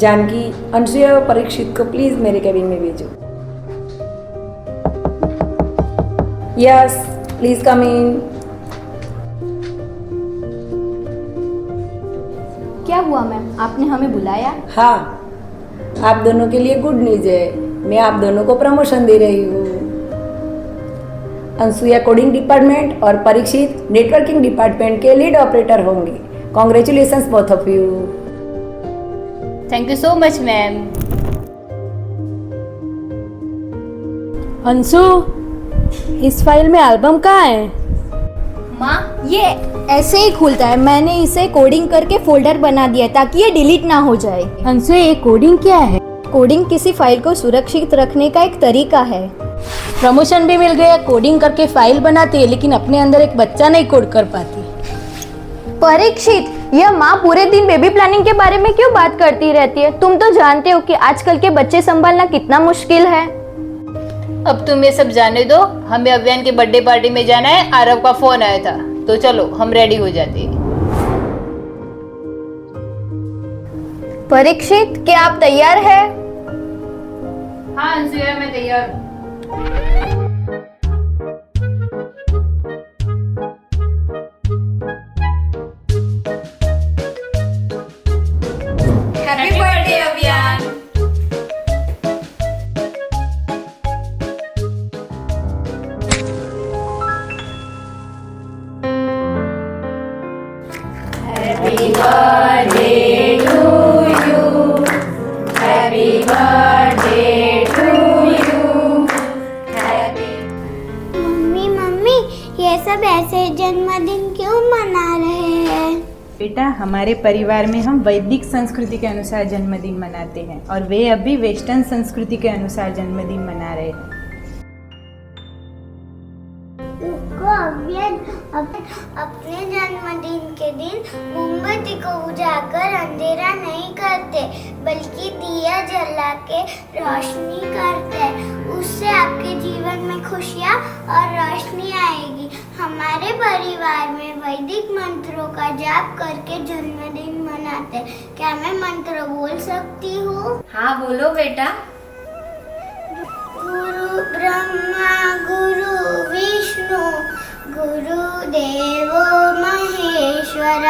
जानकी, अनुसुया और परीक्षित को प्लीज मेरे केबिन में भेजो। यस, प्लीज कम इन। क्या हुआ मैम, आपने हमें बुलाया? हाँ, आप दोनों के लिए गुड न्यूज है। मैं आप दोनों को प्रमोशन दे रही हूँ। अनुसुया कोडिंग डिपार्टमेंट और परीक्षित नेटवर्किंग डिपार्टमेंट के लीड ऑपरेटर होंगे। Congratulations both of you. Thank you so much ma'am. Anshu, इस फाइल में एल्बम कहाँ है? माँ, ये ऐसे ही खुलता है। मैंने इसे कोडिंग करके फोल्डर बना दिया है ताकि ये डिलीट ना हो जाए। अंशु, ये कोडिंग क्या है? कोडिंग किसी फाइल को सुरक्षित रखने का एक तरीका है। प्रमोशन भी मिल गया, कोडिंग करके फाइल बनाती है, लेकिन अपने अंदर एक बच्चा नहीं कोड कर पाती। परीक्षित, यह माँ पूरे दिन बेबी प्लानिंग के बारे में क्यों बात करती रहती है? तुम तो जानते हो कि आजकल के बच्चे संभालना कितना मुश्किल है। अब तुम ये सब जाने दो, हमें अभियान के बर्थडे पार्टी में जाना है। आरव का फोन आया था, तो चलो हम रेडी हो जाते हैं। परीक्षित, क्या आप तैयार हैं? हाँ अनुसुया, मैं तैयार हूँ। हैप्पी बर्थडे अभियान। मम्मी, ये सब ऐसे जन्मदिन क्यों मना रहे हैं? बेटा, हमारे परिवार में हम वैदिक संस्कृति के अनुसार जन्मदिन मनाते हैं और वे अभी वेस्टर्न संस्कृति के अनुसार जन्मदिन मना रहे हैं। अभियान अपने जन्मदिन के दिन मोमबत्ती को बुझाकर अंधेरा नहीं करते, बल्कि दिया जला के रोशनी करते। उससे आपके जीवन में खुशियाँ और रोशनी आएगी। हमारे परिवार में वैदिक मंत्रों का जाप करके जन्मदिन मनाते। क्या मैं मंत्र बोल सकती हूँ? हाँ बोलो बेटा। गुरु ब्रह्मा गुरु विष्णु गुरुदेवो महेश्वर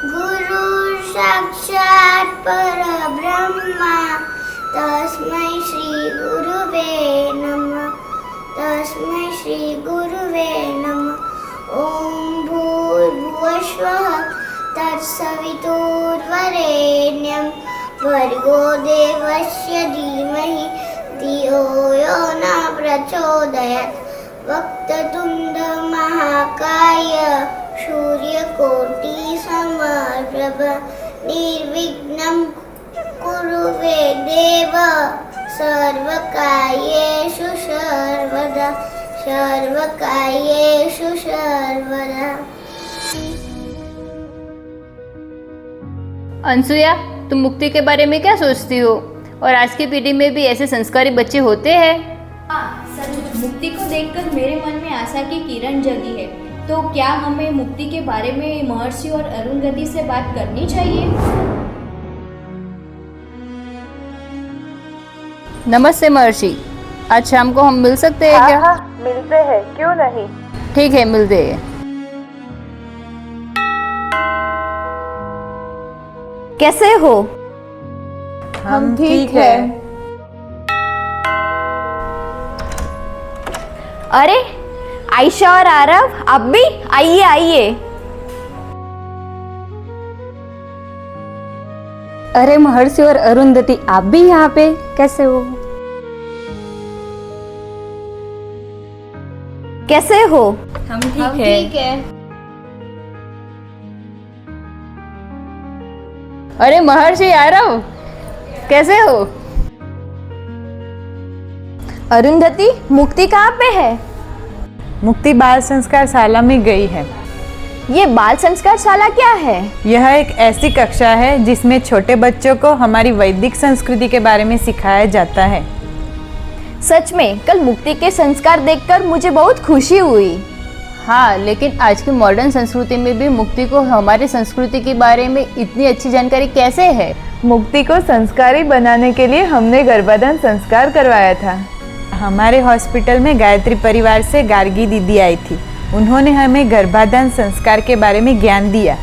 गुरु साक्षात् परब्रह्मा तस्मै श्री गुरुवे नमः। तस्मै श्री गुरुवे नमः। ओम भूर्भुवस्वः तत्सवितुर्वरेण्यं भर्गो देवस्य धीमहि धियो यो न प्रचोदयात्। वक्रतुंड महाकाय सूर्यकोटि समप्रभ निर्विघ्नं कुरु मे देव सर्वकार्येषु सर्वदा। सर्वकार्येषु सर्वदा। अनुसुया, तुम मुक्ति के बारे में क्या सोचती हो? और आज की पीढ़ी में भी ऐसे संस्कारी बच्चे होते हैं? हाँ, सच। मुक्ति को देखकर मेरे मन में आशा की किरण जगी है। तो क्या हमें मुक्ति के बारे में महर्षि और अरुंधति से बात करनी चाहिए? नमस्ते महर्षि, आज शाम को हम मिल सकते हैं क्या? हाँ, मिलते हैं, क्यों नहीं। ठीक है, मिलते हैं। कैसे हो? हम ठीक है। अरे आयशा और आरव, आप भी आइए आइए। अरे महर्षि और अरुंधति, आप भी यहाँ पे कैसे हो? कैसे हो? हम ठीक है। अरे महर्षि आरव, कैसे हो? अरुंधति, मुक्ति कहाँ पे है? मुक्ति बाल संस्कार शाला में गई है। ये बाल संस्कार शाला क्या है? यह एक ऐसी कक्षा है जिसमें छोटे बच्चों को हमारी वैदिक संस्कृति के बारे में सिखाया जाता है। सच में कल मुक्ति के संस्कार देखकर मुझे बहुत खुशी हुई। हाँ, लेकिन आज की मॉडर्न संस्कृति में भी मुक्ति को हमारी संस्कृति के बारे में इतनी अच्छी जानकारी कैसे है? मुक्ति को संस्कारी बनाने के लिए हमने गर्भाधान संस्कार करवाया था। हमारे हॉस्पिटल में गायत्री परिवार से गार्गी दीदी आई थी। उन्होंने हमें गर्भाधान संस्कार के बारे में ज्ञान दिया।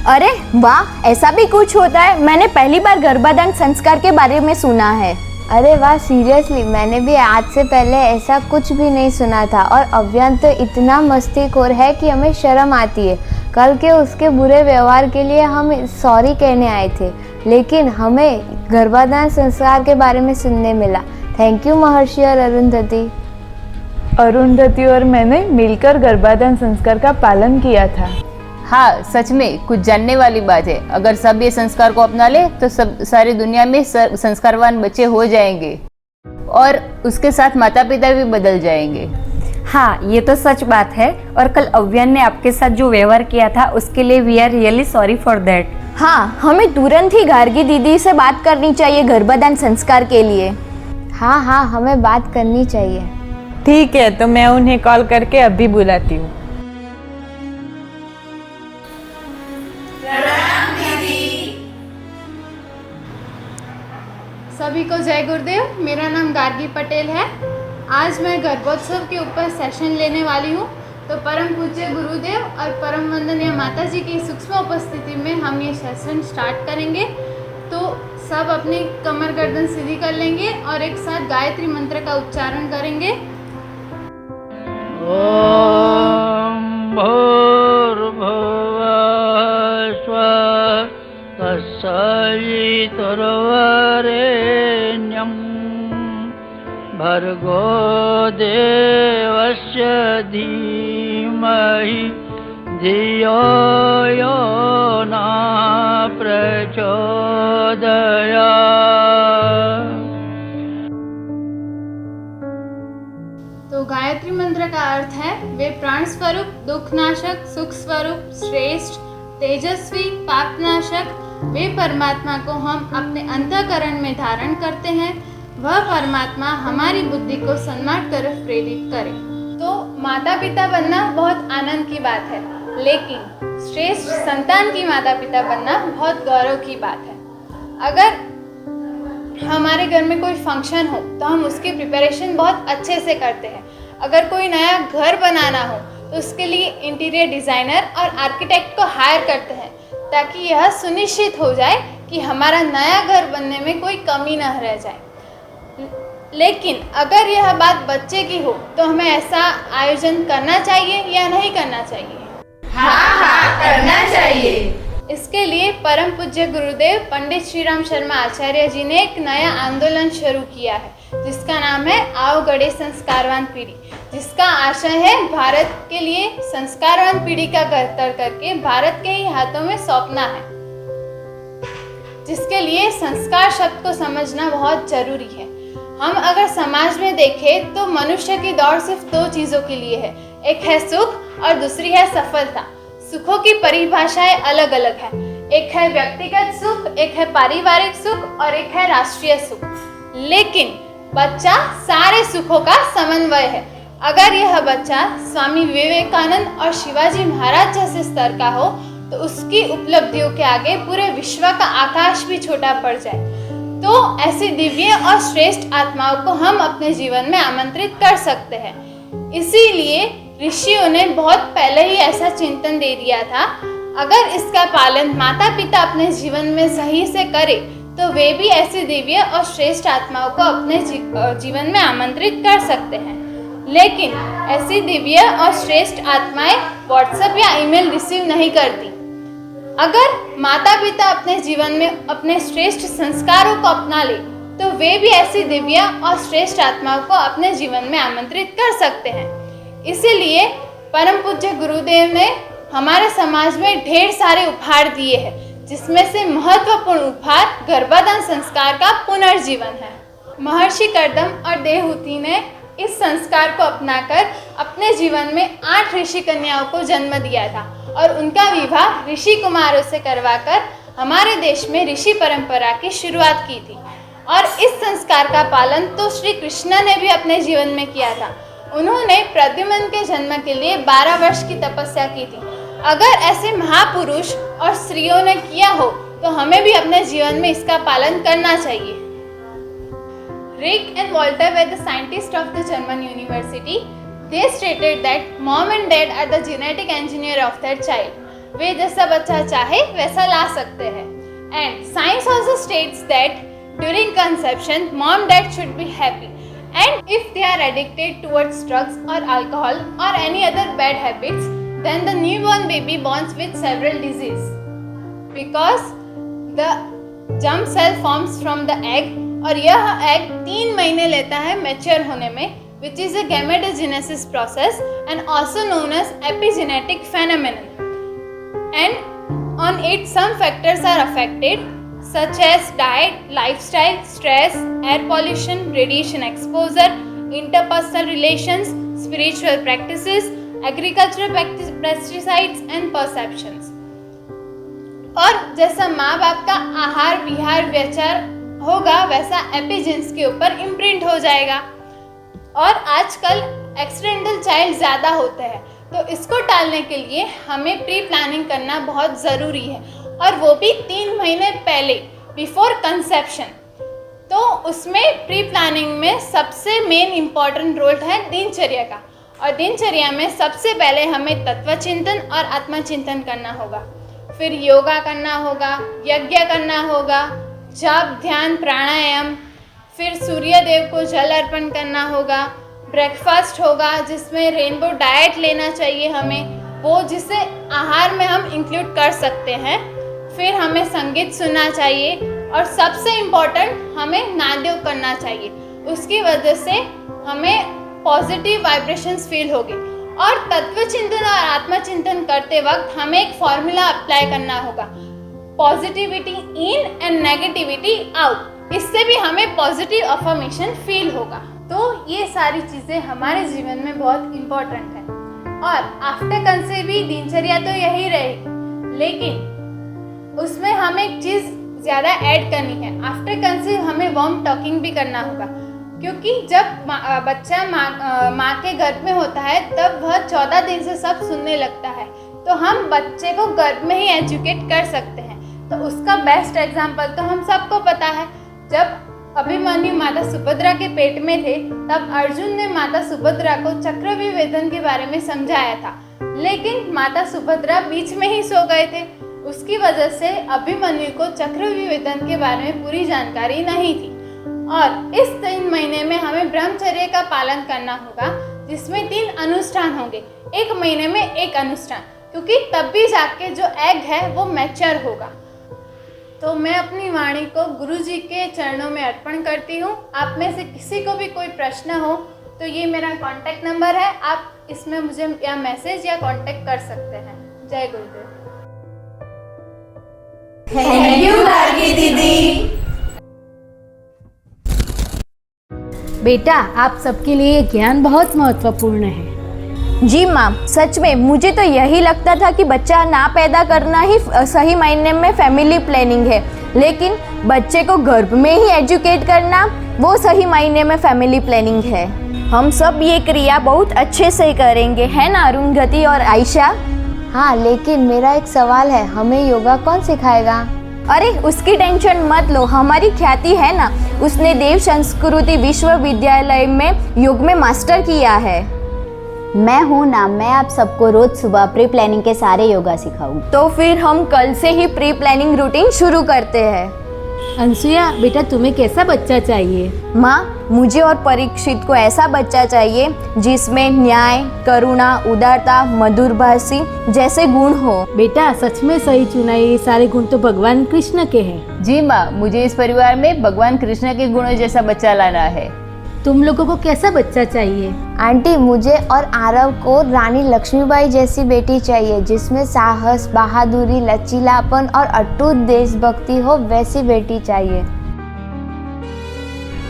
अरे वाह, ऐसा भी कुछ होता है? मैंने पहली बार गर्भाधान संस्कार के बारे में सुना है। अरे वाह, सीरियसली मैंने भी आज से पहले ऐसा कुछ भी नहीं सुना था। और अव्यन तो इतना मस्तीखोर है कि हमें शर्म आती है। कल के उसके बुरे व्यवहार के लिए हम सॉरी कहने आए थे, लेकिन हमें गर्भाधान संस्कार के बारे में सुनने मिला। थैंक यू महर्षि और अरुंधति। अरुंधति और मैंने मिलकर गर्भाधान संस्कार का पालन किया था। हाँ, सच में कुछ जानने वाली बात है। अगर सब ये संस्कार को अपना ले तो सब सारी दुनिया में संस्कारवान बच्चे हो जाएंगे और उसके साथ माता पिता भी बदल जाएंगे। हाँ, ये तो सच बात है। और कल अव्यन ने आपके साथ जो व्यवहार किया था उसके लिए we are really sorry for that. हाँ, हमें तुरंत ही गार्गी दीदी से बात करनी चाहिए गर्भाधान संस्कार के लिए। हाँ हाँ, हमें बात करनी चाहिए। ठीक है, तो मैं उन्हें कॉल करके अभी बुलाती हूँ। सभी को जय गुरुदेव। मेरा नाम गार्गी पटेल है। आज मैं गर्भोत्सव के ऊपर सेशन लेने वाली हूँ। तो परम पूज्य गुरुदेव और परम वंदनीय माता जी की सूक्ष्म उपस्थिति में हम ये सेशन स्टार्ट करेंगे। तो सब अपनी कमर गर्दन सीधी कर लेंगे और एक साथ गायत्री मंत्र का उच्चारण करेंगे। ओम भूर्भुवः स्वः तत्सवितुर्वरेण्यं भर्गो देवस्य धीमहि धियो यो न प्रचोदयात्। तो गायत्री मंत्र का अर्थ है वे प्राण स्वरूप, दुखनाशक, सुख स्वरूप, श्रेष्ठ, तेजस्वी, पापनाशक वे परमात्मा को हम अपने अंतःकरण में धारण करते हैं। वह परमात्मा हमारी बुद्धि को सन्मार्ग तरफ प्रेरित करे। तो माता पिता बनना बहुत आनंद की बात है, लेकिन श्रेष्ठ संतान की माता पिता बनना बहुत गौरव की बात है। अगर हमारे घर में कोई फंक्शन हो तो हम उसकी प्रिपरेशन बहुत अच्छे से करते हैं। अगर कोई नया घर बनाना हो तो उसके लिए इंटीरियर डिज़ाइनर और आर्किटेक्ट को हायर करते हैं, ताकि यह सुनिश्चित हो जाए कि हमारा नया घर बनने में कोई कमी न रह जाए। लेकिन अगर यह बात बच्चे की हो तो हमें ऐसा आयोजन करना चाहिए या नहीं करना चाहिए? हाँ, करना चाहिए। इसके लिए परम पूज्य गुरुदेव पंडित श्री राम शर्मा आचार्य जी ने एक नया आंदोलन शुरू किया है, जिसका नाम है आओ गढ़े संस्कारवान पीढ़ी, जिसका आशय है भारत के लिए संस्कारवान पीढ़ी का घर करके भारत के ही हाथों में सौंपना है। जिसके लिए संस्कार शब्द को समझना बहुत जरूरी है। हम अगर समाज में देखें तो मनुष्य की दौड़ सिर्फ दो चीज़ों के लिए है, एक है सुख और दूसरी है सफलता। सुखों की परिभाषाएं अलग अलग है। एक है व्यक्तिगत सुख, एक है पारिवारिक सुख और एक है राष्ट्रीय सुख। लेकिन बच्चा सारे सुखों का समन्वय है। अगर यह बच्चा स्वामी विवेकानंद और शिवाजी महाराज जैसे स्तर का हो तो उसकी उपलब्धियों के आगे पूरे विश्व का आकाश भी छोटा पड़ जाए। तो ऐसी दिव्य और श्रेष्ठ आत्माओं को हम अपने जीवन में आमंत्रित कर सकते हैं। इसीलिए ऋषियों ने बहुत पहले ही ऐसा चिंतन दे दिया था। अगर इसका पालन माता पिता अपने जीवन में सही से करे तो वे भी ऐसी दिव्य और श्रेष्ठ आत्माओं को अपने जीवन में आमंत्रित कर सकते हैं। लेकिन ऐसी दिव्य और श्रेष्ठ आत्माएं व्हाट्सएप या ईमेल रिसीव नहीं करती। अगर माता पिता अपने जीवन में अपने श्रेष्ठ संस्कारों को अपना ले तो वे भी ऐसी दिव्य और श्रेष्ठ आत्माओं को अपने जीवन में आमंत्रित कर सकते हैं। इसीलिए परम पूज्य गुरुदेव ने हमारे समाज में ढेर सारे उपहार दिए हैं, जिसमें से महत्वपूर्ण उपहार गर्भाधान संस्कार का पुनर्जीवन है। महर्षि कर्दम और देवहूति ने इस संस्कार को अपनाकर अपने जीवन में 8 ऋषि कन्याओं को जन्म दिया था और उनका विवाह ऋषि कुमारों से करवाकर हमारे देश में ऋषि परंपरा की शुरुआत की थी। और इस संस्कार का पालन तो श्री कृष्ण ने भी अपने जीवन में किया था। उन्होंने प्रद्युम्न के जन्म के लिए 12 वर्ष की तपस्या की थी। अगर ऐसे महापुरुष और स्त्रियों ने किया हो तो हमें भी अपने जीवन में इसका पालन करना चाहिए। Rick and Walter were the scientists of the German university. They stated that mom and dad are the genetic engineer of their child. वे जैसा बच्चा चाहे वैसा ला सकते हैं। And science also states that during conception, mom-dad should be happy. And if they are addicted towards drugs or alcohol or any other bad habits, then the newborn baby borns with several diseases. Because the germ cell forms from the egg और यह egg 3 महीने लेता है mature होने में, which is a gametogenesis process and also known as epigenetic phenomenon. And on it some factors are affected such as diet, lifestyle, stress, air pollution, radiation exposure, interpersonal relations, spiritual practices, agricultural pesticides and perceptions. और जैसा माँ बाप का आहार विहार व्यवहार होगा वैसा एपिजेन्स के ऊपर इम्प्रिंट हो जाएगा। और आजकल एक्सीडेंटल चाइल्ड ज़्यादा होते हैं, तो इसको टालने के लिए हमें प्री प्लानिंग करना बहुत ज़रूरी है, और वो भी 3 महीने पहले बिफोर कंसेप्शन। तो उसमें प्री प्लानिंग में सबसे मेन इम्पॉर्टेंट रोल है दिनचर्या का, और दिनचर्या में सबसे पहले हमें तत्वचिंतन और आत्मचिंतन करना होगा, फिर योगा करना होगा, यज्ञ करना होगा, जप ध्यान प्राणायाम, फिर सूर्य देव को जल अर्पण करना होगा, ब्रेकफास्ट होगा जिसमें रेनबो डाइट लेना चाहिए हमें, वो जिसे आहार में हम इंक्लूड कर सकते हैं। फिर हमें संगीत सुनना चाहिए, और सबसे इम्पोर्टेंट हमें नादयोग करना चाहिए, उसकी वजह से हमें पॉजिटिव वाइब्रेशंस फील होगी। और तत्वचिंतन और आत्मचिंतन करते वक्त हमें एक फॉर्मूला अप्लाई करना होगा, positivity in and negativity out. इससे भी हमें पॉजिटिव अफर्मेशन फील होगा। तो ये सारी चीज़ें हमारे जीवन में बहुत इम्पोर्टेंट है। और आफ्टर कंसीव भी दिनचर्या तो यही रहेगी, लेकिन उसमें हमें एक चीज़ ज़्यादा ऐड करनी है। आफ्टर कंसीव हमें वार्म टॉकिंग भी करना होगा, क्योंकि जब बच्चा माँ के गर्भ में होता है तब वह 14 दिन से सब सुनने लगता है, तो हम बच्चे को गर्भ में ही एजुकेट कर सकते हैं। तो उसका बेस्ट एग्जाम्पल तो हम सबको पता है, जब अभिमन्यु माता सुभद्रा के पेट में थे तब अर्जुन ने माता सुभद्रा को चक्रव्यूह वेदन के बारे में समझाया था, लेकिन माता सुभद्रा बीच में ही सो गए थे। उसकी वजह से अभिमन्यु को चक्रव्यूह वेदन के बारे में पूरी जानकारी नहीं थी। और इस 3 महीने में हमें ब्रह्मचर्य का पालन करना होगा, जिसमें 3 अनुष्ठान होंगे, 1 महीने में 1 अनुष्ठान, क्योंकि तब भी जाके जो एग है वो मैच्योर होगा। तो मैं अपनी वाणी को गुरुजी के चरणों में अर्पण करती हूँ। आप में से किसी को भी कोई प्रश्न हो तो ये मेरा कॉन्टैक्ट नंबर है, आप इसमें मुझे या मैसेज या कॉन्टैक्ट कर सकते हैं। जय गुरुदेव। थैंक यू गार्गी दीदी। बेटा, आप सबके लिए ज्ञान बहुत महत्वपूर्ण है। जी माँ, सच में मुझे तो यही लगता था कि बच्चा ना पैदा करना ही सही मायने में फैमिली प्लानिंग है, लेकिन बच्चे को गर्भ में ही एजुकेट करना वो सही मायने में फैमिली प्लानिंग है। हम सब ये क्रिया बहुत अच्छे से करेंगे, है ना अरुंधति और आयशा? हाँ, लेकिन मेरा एक सवाल है, हमें योगा कौन सिखाएगा? अरे उसकी टेंशन मत लो, हमारी ख्याति है ना, उसने देव संस्कृति विश्वविद्यालय में योग में मास्टर किया है। मैं हूँ ना, मैं आप सबको रोज सुबह प्री प्लानिंग के सारे योगा सिखाऊंगी। तो फिर हम कल से ही प्री प्लानिंग रूटीन शुरू करते हैं। अंसुया बेटा, तुम्हें कैसा बच्चा चाहिए? माँ, मुझे और परीक्षित को ऐसा बच्चा चाहिए जिसमें न्याय, करुणा, उदारता, मधुरभाषी जैसे गुण हो। बेटा सच में सही चुना, ये सारे गुण तो भगवान कृष्ण के हैं। जी माँ, मुझे इस परिवार में भगवान कृष्ण के गुणों जैसा बच्चा लाना है। तुम लोगों को कैसा बच्चा चाहिए? आंटी, मुझे और आरव को रानी लक्ष्मीबाई जैसी बेटी चाहिए, जिसमें साहस, बहादुरी, लचीलापन और अटूट देशभक्ति हो, वैसी बेटी चाहिए।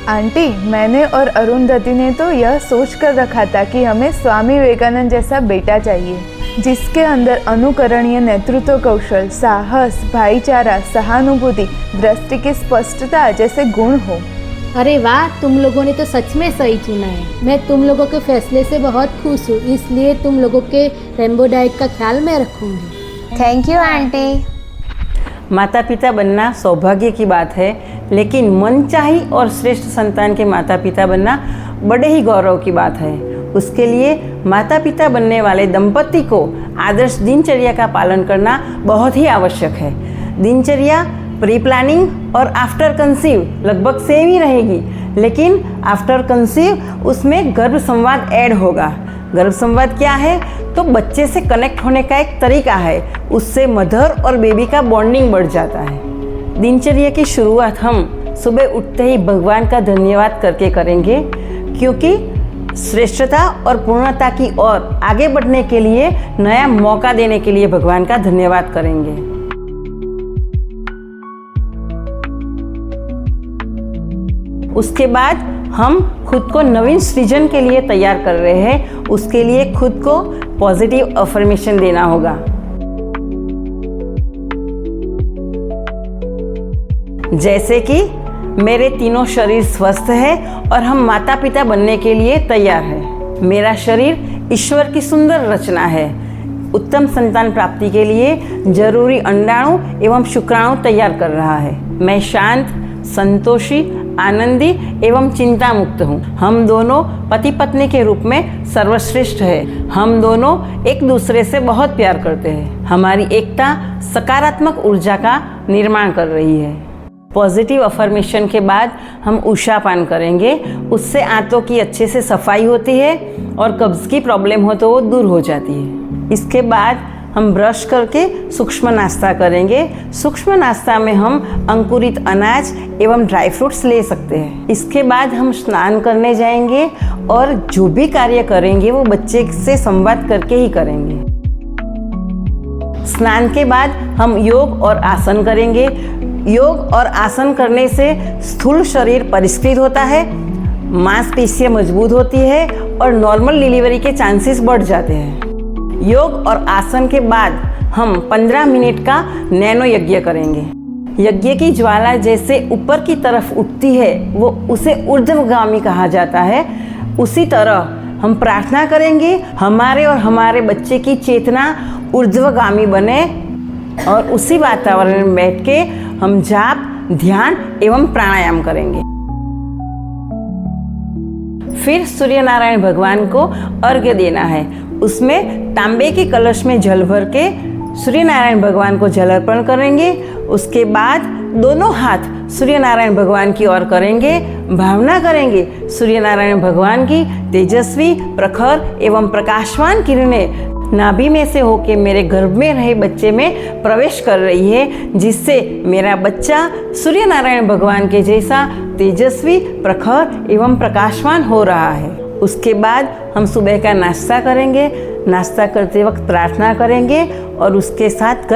आंटी, मैंने और अरुंधति ने तो यह सोच कर रखा था कि हमें स्वामी विवेकानंद जैसा बेटा चाहिए, जिसके अंदर अनुकरणीय नेतृत्व कौशल, साहस, भाईचारा, सहानुभूति, दृष्टि की स्पष्टता जैसे गुण हो। अरे वाह, तुम लोगों ने तो सच में सही चुना है। मैं तुम लोगों के फैसले से बहुत खुश हूँ, इसलिए तुम लोगों के रेनबो डाइट का ख्याल मैं रखूँगी। Thank you aunty. माता पिता बनना सौभाग्य की बात है, लेकिन मनचाही और श्रेष्ठ संतान के माता पिता बनना बड़े ही गौरव की बात है। उसके लिए माता पिता बनने वाले दंपति को आदर्श दिनचर्या का पालन करना बहुत ही आवश्यक है। दिनचर्या प्री प्लानिंग और आफ्टर कंसीव लगभग सेम ही रहेगी, लेकिन आफ्टर कंसीव उसमें गर्भ संवाद ऐड होगा। गर्भ संवाद क्या है? तो बच्चे से कनेक्ट होने का एक तरीका है, उससे मदर और बेबी का बॉन्डिंग बढ़ जाता है। दिनचर्या की शुरुआत हम सुबह उठते ही भगवान का धन्यवाद करके करेंगे, क्योंकि श्रेष्ठता और पूर्णता की ओर आगे बढ़ने के लिए नया मौका देने के लिए भगवान का धन्यवाद करेंगे। उसके बाद हम खुद को नवीन सृजन के लिए तैयार कर रहे हैं। उसके लिए खुद को पॉजिटिव अफर्मेशन देना होगा। जैसे कि मेरे तीनों शरीर स्वस्थ है और हम माता पिता बनने के लिए तैयार है। मेरा शरीर ईश्वर की सुंदर रचना है। उत्तम संतान प्राप्ति के लिए जरूरी अंडाणु एवं शुक्राणु तैयार कर रहा है। मैं शांत, संतोषी, आनंदी एवं चिंता मुक्त हूँ। हम दोनों पति पत्नी के रूप में सर्वश्रेष्ठ है। हम दोनों एक दूसरे से बहुत प्यार करते हैं। हमारी एकता सकारात्मक ऊर्जा का निर्माण कर रही है। पॉजिटिव अफर्मेशन के बाद हम उषा पान करेंगे। उससे आंतों की अच्छे से सफाई होती है और कब्ज की प्रॉब्लम हो तो वो दूर हो जाती है। इसके बाद हम ब्रश करके सूक्ष्म नाश्ता करेंगे। सूक्ष्म नाश्ता में हम अंकुरित अनाज एवं ड्राई फ्रूट्स ले सकते हैं। इसके बाद हम स्नान करने जाएंगे और जो भी कार्य करेंगे वो बच्चे से संवाद करके ही करेंगे। स्नान के बाद हम योग और आसन करेंगे। योग और आसन करने से स्थूल शरीर परिष्कृत होता है, मांसपेशियां मजबूत होती है और नॉर्मल डिलीवरी के चांसेस बढ़ जाते हैं। योग और आसन के बाद हम 15 मिनट का नैनो यज्ञ करेंगे। यज्ञ की ज्वाला जैसे ऊपर की तरफ उठती है वो उसे ऊर्ध्वगामी कहा जाता है। उसी तरह हम प्रार्थना करेंगे हमारे और हमारे बच्चे की चेतना ऊर्ध्वगामी बने और उसी वातावरण में बैठ के हम जाप, ध्यान एवं प्राणायाम करेंगे। फिर सूर्य नारायण भगवान को अर्घ्य देना है। उसमें तांबे के कलश में जल भर के सूर्य नारायण भगवान को जल अर्पण करेंगे। उसके बाद दोनों हाथ सूर्य नारायण भगवान की ओर करेंगे। भावना करेंगे सूर्य नारायण भगवान की तेजस्वी, प्रखर एवं प्रकाशवान किरणें नाभि में से होके मेरे गर्भ में रहे बच्चे में प्रवेश कर रही है, जिससे मेरा बच्चा सूर्य नारायण भगवान के जैसा तेजस्वी, प्रखर एवं प्रकाशवान हो रहा है। उसके बाद हम सुबह का नाश्ता करेंगे। नाश्ता करते वक्त प्रार्थना करेंगे और उसके साथ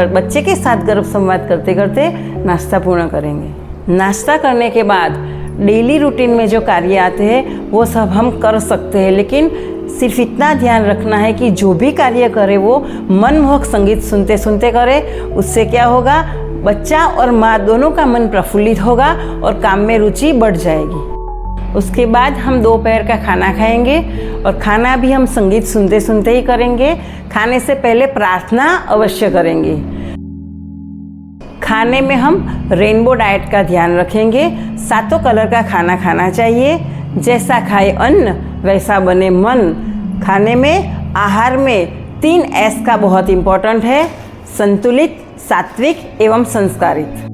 बच्चे के साथ गर्भ संवाद करते करते नाश्ता पूर्ण करेंगे। नाश्ता करने के बाद डेली रूटीन में जो कार्य आते हैं वो सब हम कर सकते हैं, लेकिन सिर्फ इतना ध्यान रखना है कि जो भी कार्य करे वो मनमोहक संगीत सुनते सुनते करे। उससे क्या होगा, बच्चा और माँ दोनों का मन प्रफुल्लित होगा और काम में रुचि बढ़ जाएगी। उसके बाद हम दोपहर का खाना खाएंगे और खाना भी हम संगीत सुनते सुनते ही करेंगे। खाने से पहले प्रार्थना अवश्य करेंगे। खाने में हम रेनबो डाइट का ध्यान रखेंगे। 7 कलर का खाना खाना चाहिए। जैसा खाए अन्न वैसा बने मन। खाने में, आहार में 3 S का बहुत इम्पोर्टेंट है: संतुलित, सात्विक एवं संस्कारित।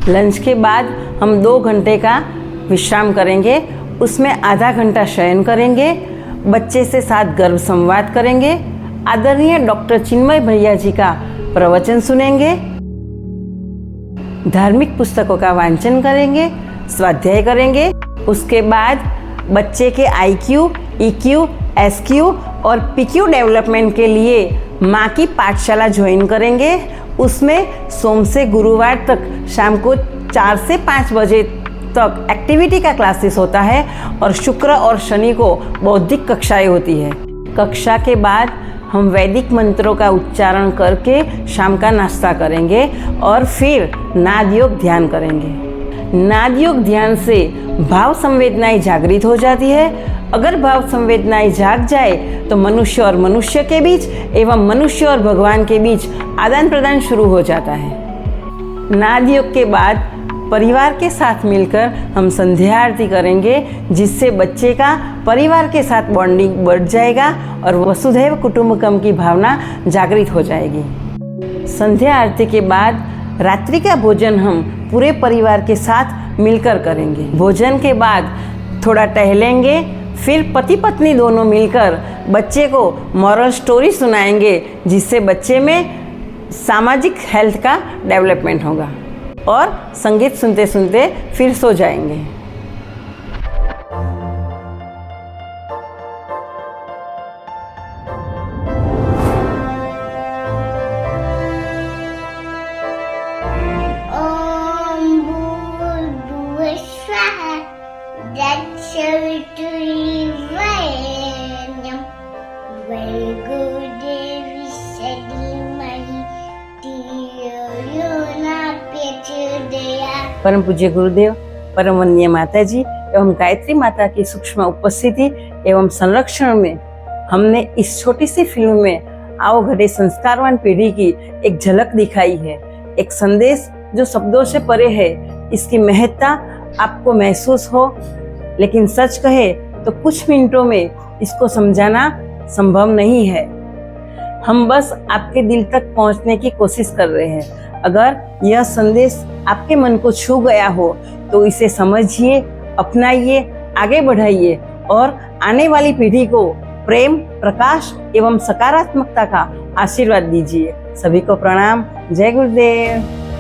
लंच के बाद हम 2 घंटे का विश्राम करेंगे। उसमें आधा घंटा शयन करेंगे। बच्चे से साथ गर्भ संवाद करेंगे। आदरणीय डॉक्टर चिन्मय भैया जी का प्रवचन सुनेंगे। धार्मिक पुस्तकों का वांचन करेंगे, स्वाध्याय करेंगे। उसके बाद बच्चे के IQ, EQ, SQ और PQ डेवलपमेंट के लिए माँ की पाठशाला ज्वाइन करेंगे। उसमें सोम से गुरुवार तक शाम को 4 से 5 बजे तक एक्टिविटी का क्लासेस होता है और शुक्र और शनि को बौद्धिक कक्षाएं होती है। कक्षा के बाद हम वैदिक मंत्रों का उच्चारण करके शाम का नाश्ता करेंगे और फिर नाद योग ध्यान करेंगे। नाद योग ध्यान से भाव संवेदनाएं जागृत हो जाती है। अगर भाव संवेदनाएं जाग जाए तो मनुष्य और मनुष्य के बीच एवं मनुष्य और भगवान के बीच आदान प्रदान शुरू हो जाता है। नाद योग के बाद परिवार के साथ मिलकर हम संध्या आरती करेंगे, जिससे बच्चे का परिवार के साथ बॉन्डिंग बढ़ जाएगा और वसुधैव कुटुंबकम की भावना जागृत हो जाएगी। संध्या आरती के बाद रात्रि का भोजन हम पूरे परिवार के साथ मिलकर करेंगे। भोजन के बाद थोड़ा टहलेंगे, फिर पति पत्नी दोनों मिलकर बच्चे को मॉरल स्टोरी सुनाएंगे, जिससे बच्चे में सामाजिक हेल्थ का डेवलपमेंट होगा और संगीत सुनते सुनते फिर सो जाएंगे। ओम भूर्भुवः स्वः तत्सवितुर्वरेण्यं भर्गो देवस्य धीमहि धियो यो न प्रचोदयात्। परम पूज्य गुरुदेव, परम वंदनीय माता जी एवं गायत्री माता की सूक्ष्म उपस्थिति एवं संरक्षण में हमने इस छोटी सी फिल्म में आओ घटे संस्कारवान पीढ़ी की एक झलक दिखाई है। एक संदेश जो शब्दों से परे है, इसकी महत्ता आपको महसूस हो, लेकिन सच कहे तो कुछ मिनटों में इसको समझाना संभव नहीं है। हम बस आपके दिल तक पहुंचने की कोशिश कर रहे हैं। अगर यह संदेश आपके मन को छू गया हो तो इसे समझिए, अपनाइए, आगे बढ़ाइए और आने वाली पीढ़ी को प्रेम, प्रकाश एवं सकारात्मकता का आशीर्वाद दीजिए। सभी को प्रणाम। जय गुरुदेव।